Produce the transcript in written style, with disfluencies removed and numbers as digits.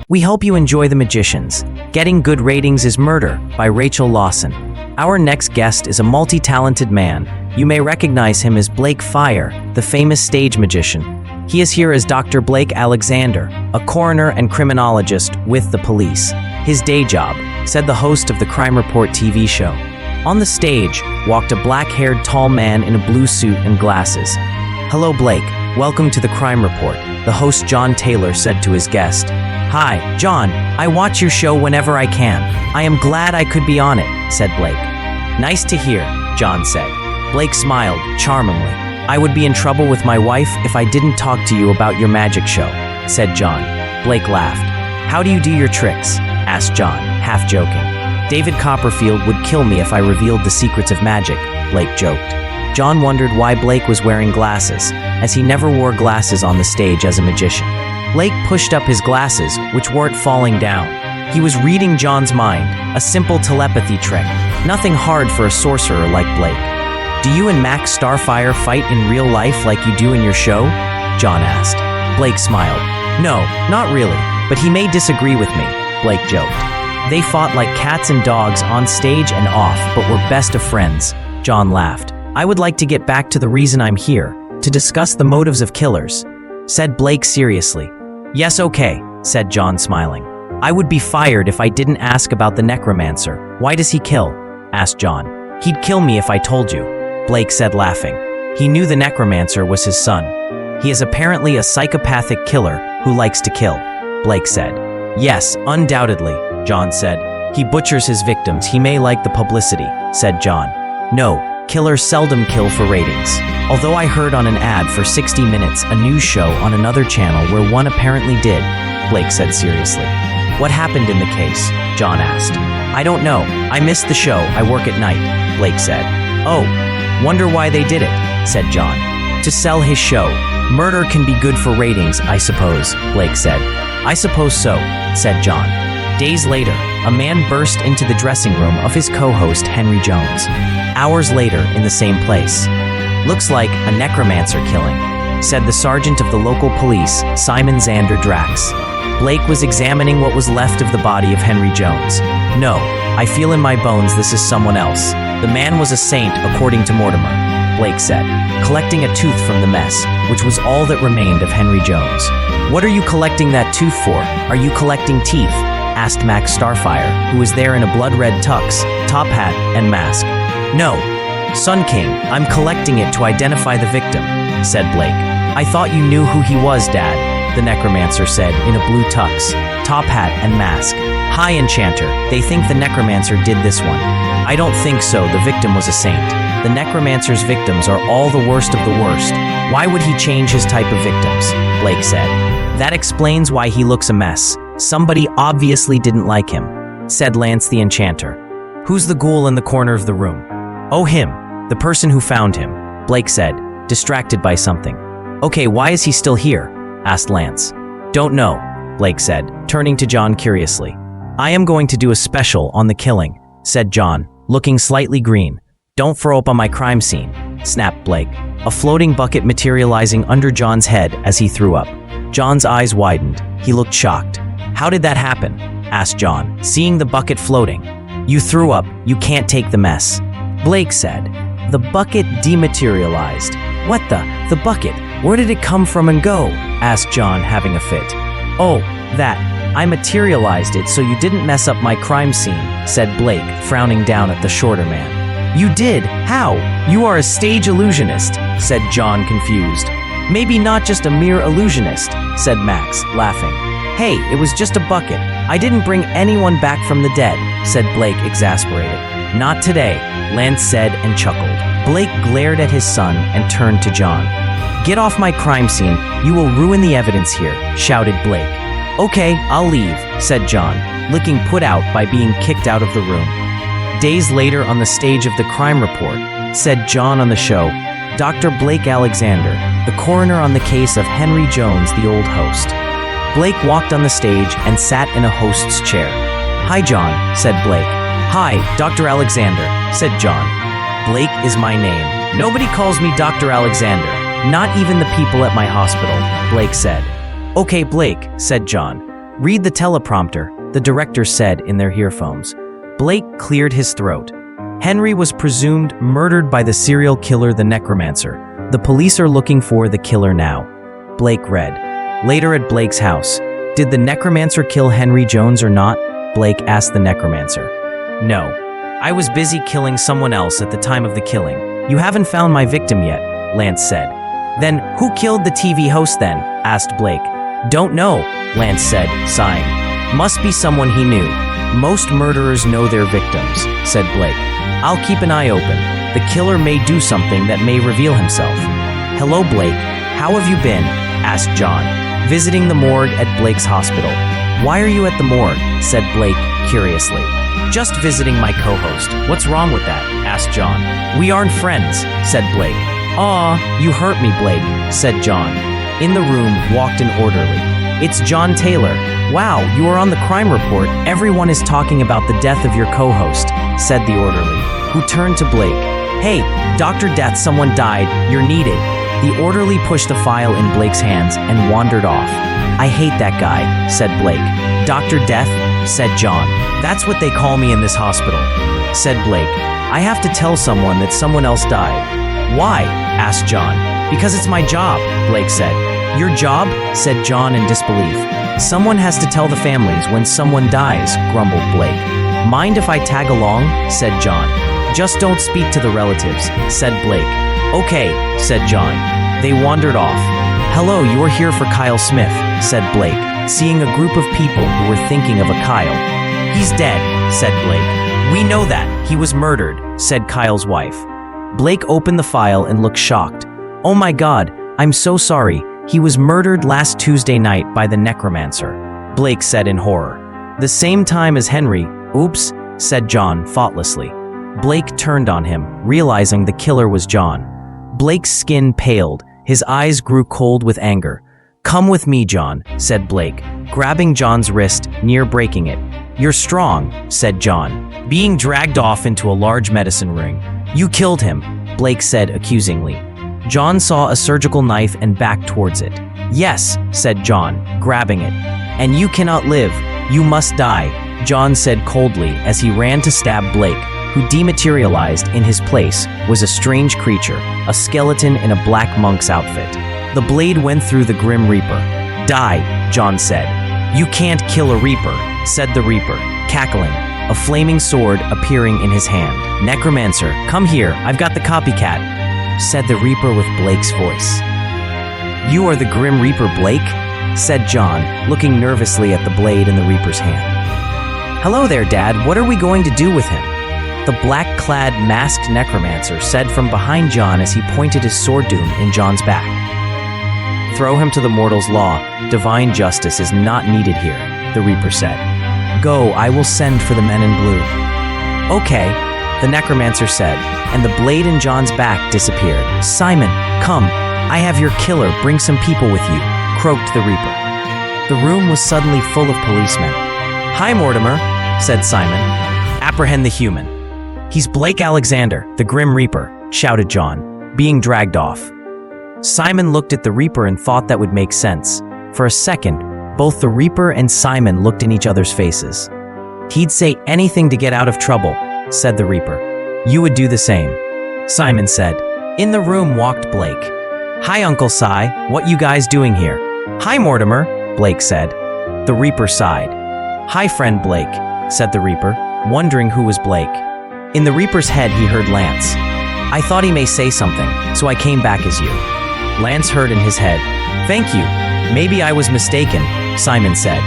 We hope you enjoy The Magicians. Getting Good Ratings is Murder by Rachel Lawson. Our next guest is a multi-talented man. You may recognize him as Blake Fire, the famous stage magician. He is here as Dr. Blake Alexander, a coroner and criminologist with the police. His day job, said the host of the Crime Report TV show. On the stage walked a black-haired tall man in a blue suit and glasses. "Hello, Blake. Welcome to the Crime Report," the host John Taylor said to his guest. "Hi, John. I watch your show whenever I can. I am glad I could be on it," said Blake. "Nice to hear," John said. Blake smiled charmingly. "I would be in trouble with my wife if I didn't talk to you about your magic show," said John. Blake laughed. "How do you do your tricks?" asked John, half joking. "David Copperfield would kill me if I revealed the secrets of magic," Blake joked. John wondered why Blake was wearing glasses, as he never wore glasses on the stage as a magician. Blake pushed up his glasses, which weren't falling down. He was reading John's mind, a simple telepathy trick. Nothing hard for a sorcerer like Blake. "Do you and Max Starfire fight in real life like you do in your show?" John asked. Blake smiled. "No, not really, but he may disagree with me," Blake joked. "They fought like cats and dogs on stage and off, but were best of friends," John laughed. "I would like to get back to the reason I'm here, to discuss the motives of killers," said Blake seriously. "Yes, okay," said John smiling. "I would be fired if I didn't ask about the Necromancer. Why does he kill?" asked John. "He'd kill me if I told you," Blake said laughing. He knew the Necromancer was his son. "He is apparently a psychopathic killer who likes to kill," Blake said. "Yes, undoubtedly," John said. "He butchers his victims. He may like the publicity," said John. "No, killers seldom kill for ratings. Although I heard on an ad for 60 Minutes, a news show on another channel where one apparently did," Blake said seriously. "What happened in the case?" John asked. "I don't know. I missed the show. I work at night," Blake said. "Oh, wonder why they did it," said John. "To sell his show. Murder can be good for ratings, I suppose," Blake said. "I suppose so," said John. Days later, a man burst into the dressing room of his co-host Henry Jones. Hours later, in the same place. "Looks like a necromancer killing," said the sergeant of the local police, Simon Xander Drax. Blake was examining what was left of the body of Henry Jones. "No, I feel in my bones this is someone else. The man was a saint, according to Mortimer," Blake said, collecting a tooth from the mess, which was all that remained of Henry Jones. "What are you collecting that tooth for? Are you collecting teeth?" asked Max Starfire, who was there in a blood-red tux, top hat, and mask. "No, Sun King, I'm collecting it to identify the victim," said Blake. "I thought you knew who he was, Dad," the Necromancer said in a blue tux, top hat, and mask. "Hi, Enchanter. They think the Necromancer did this one." "I don't think so. The victim was a saint. The Necromancer's victims are all the worst of the worst. Why would he change his type of victims?" Blake said. "That explains why he looks a mess. Somebody obviously didn't like him," said Lance the Enchanter. "Who's the ghoul in the corner of the room?" "Oh, him. The person who found him," Blake said, distracted by something. "Okay, why is he still here?" asked Lance. "Don't know," Blake said, turning to John curiously. "I am going to do a special on the killing," said John, looking slightly green. "Don't throw up on my crime scene," snapped Blake, a floating bucket materializing under John's head as he threw up. John's eyes widened. He looked shocked. "How did that happen?" asked John, seeing the bucket floating. "You threw up. You can't take the mess," Blake said. "The bucket dematerialized." "What the bucket? Where did it come from and go?" asked John, having a fit. "Oh, that. I materialized it so you didn't mess up my crime scene," said Blake, frowning down at the shorter man. "You did? How? You are a stage illusionist," said John, confused. "Maybe not just a mere illusionist," said Max, laughing. "Hey, it was just a bucket. I didn't bring anyone back from the dead," said Blake, exasperated. "Not today," Lance said and chuckled. Blake glared at his son and turned to John. "Get off my crime scene. You will ruin the evidence here," shouted Blake. "Okay, I'll leave," said John, looking put out by being kicked out of the room. Days later on the stage of the Crime Report, said John on the show, Dr. Blake Alexander, the coroner on the case of Henry Jones, the old host. Blake walked on the stage and sat in a host's chair. "Hi, John," said Blake. "Hi, Dr. Alexander," said John. "Blake is my name. Nobody calls me Dr. Alexander, not even the people at my hospital," Blake said. "Okay, Blake," said John. Read the teleprompter, the director said in their earphones. Blake cleared his throat. Henry was presumed murdered by the serial killer, the Necromancer. The police are looking for the killer now. Blake read. Later at Blake's house. Did the Necromancer kill Henry Jones or not? Blake asked the Necromancer. No. I was busy killing someone else at the time of the killing. You haven't found my victim yet, Lance said. Then, who killed the TV host then? Asked Blake. Don't know, Lance said, sighing. Must be someone he knew. Most murderers know their victims, said Blake. I'll keep an eye open. The killer may do something that may reveal himself. Hello, Blake. How have you been? Asked John, visiting the morgue at Blake's hospital. Why are you at the morgue? Said Blake, curiously. Just visiting my co-host. What's wrong with that? Asked John. We aren't friends, said Blake. Aw, you hurt me, Blake, said John. In the room walked an orderly. It's John Taylor. Wow, you are on the crime report. Everyone is talking about the death of your co-host, said the orderly, who turned to Blake. Hey, Dr. Death, someone died. You're needed. The orderly pushed a file in Blake's hands and wandered off. I hate that guy, said Blake. Dr. Death, said John. That's what they call me in this hospital, said Blake. I have to tell someone that someone else died. Why? Asked John. Because it's my job, Blake said. Your job? Said John in disbelief. Someone has to tell the families when someone dies, grumbled Blake. Mind if I tag along? Said John. Just don't speak to the relatives, said Blake. Okay, said John. They wandered off. Hello, you are here for Kyle Smith, said Blake, seeing a group of people who were thinking of a Kyle. He's dead, said Blake. We know that. He was murdered, said Kyle's wife. Blake opened the file and looked shocked. Oh my God, I'm so sorry. He was murdered last Tuesday night by the Necromancer, Blake said in horror. The same time as Henry. Oops, said John thoughtlessly. Blake turned on him, realizing the killer was John. Blake's skin paled. His eyes grew cold with anger. Come with me, John, said Blake, grabbing John's wrist, near breaking it. You're strong, said John, being dragged off into a large medicine ring. You killed him, Blake said accusingly. John saw a surgical knife and backed towards it. Yes, said John, grabbing it. And you cannot live. You must die, John said coldly as he ran to stab Blake, who dematerialized. In his place was a strange creature, a skeleton in a black monk's outfit. The blade went through the Grim Reaper. Die, John said. You can't kill a Reaper, said the Reaper, cackling, a flaming sword appearing in his hand. Necromancer, come here, I've got the copycat, said the Reaper with Blake's voice. You are the Grim Reaper, Blake? Said John, looking nervously at the blade in the Reaper's hand. Hello there, Dad, what are we going to do with him? The black-clad, masked Necromancer said from behind John as he pointed his sword doom in John's back. Throw him to the mortal's law. Divine justice is not needed here, the Reaper said. Go, I will send for the men in blue. Okay, the Necromancer said, and the blade in John's back disappeared. Simon, come, I have your killer, bring some people with you, croaked the Reaper. The room was suddenly full of policemen. Hi, Mortimer, said Simon. Apprehend the human. He's Blake Alexander, the Grim Reaper, shouted John, being dragged off. Simon looked at the Reaper and thought that would make sense. For a second, both the Reaper and Simon looked in each other's faces. He'd say anything to get out of trouble, said the Reaper. You would do the same, Simon said. In the room walked Blake. Hi, Uncle Si, what you guys doing here? Hi, Mortimer, Blake said. The Reaper sighed. Hi, friend Blake, said the Reaper, wondering who was Blake. In the Reaper's head, he heard Lance. I thought he may say something, so I came back as you. Lance heard in his head. Thank you. Maybe I was mistaken, Simon said.